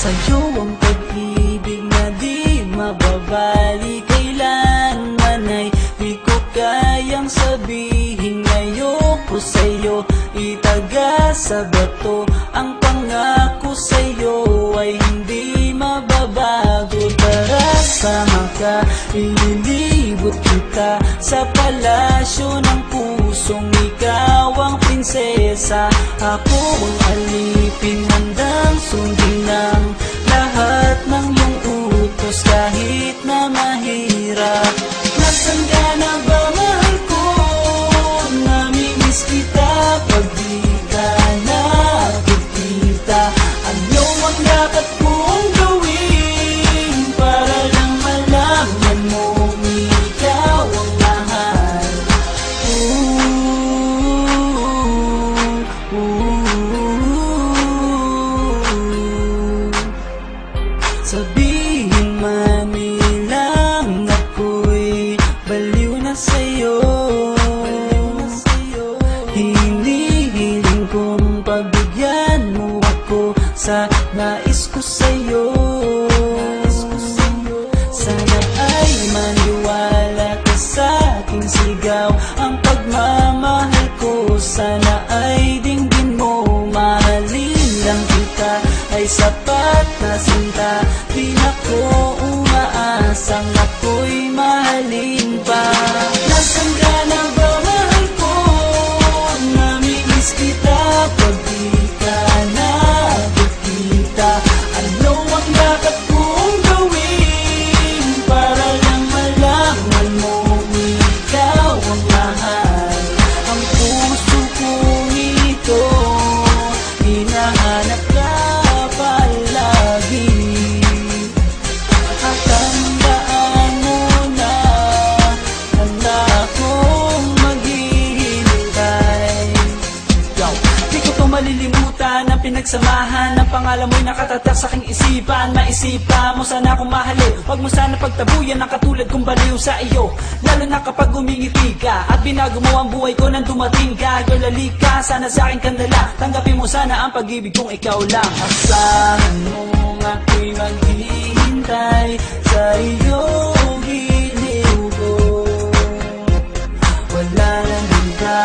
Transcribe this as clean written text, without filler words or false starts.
Sa'yo ang pag-ibig na di mababali, kailanman ay di ko kayang sabihin ayoko sa'yo. Itaga sa bato ang pangako sa'yo ay hindi mababago. Tara sama ka, ililibot kita sa palasyo ng pusong ikaw ang prinsesa. Ako ang alipin, handang sundin ang lahat ng iyong utos kahit na mahirap. Nasaan ka na ba, mahal ko? Namimiss kita pag di ka nakikita. Ano ang dapat kong gawin para lang malaman mo ikaw ang mahal? Sabihin man nilang ako'y baliw na sa'yo, hinihiling kong pagbigyan mo ako sa nais ko sa'yo. Sana ay maniwala ka sa aking sigaw, ang pagmamahal ko sana ay dinggin mo. Mahalin lang kita ay sapat na sinta, di ako umaasang ako'y mahalin pa. Nasaan ka na ba, mahal ko? Namimiss kita pag di ka nakikita. Ano ang dapat kong gawin para lang malaman mo ikaw ang mahal? Ang puso kong ito hinahanap ka palagi. At tandaan mo na handa akong maghihintay. Di ko to malilimutan ang pinagsamahan, ang pangalan mo'y nakatatak sa aking isipan. Maisipan mo sana akong mahalin, huwag mo sana pagtabuyan ang katulad kong baliw sa iyo. Lalo na kapag umingiti ka at binago mo ang buhay ko nang dumating ka. Girl, halika, sana sa akin kandala, tanggapin mo sana ang pag-ibig kong ikaw lang. Asahan mo ako'y maghihintay sa iyong giliw ko. Wala nang hintay.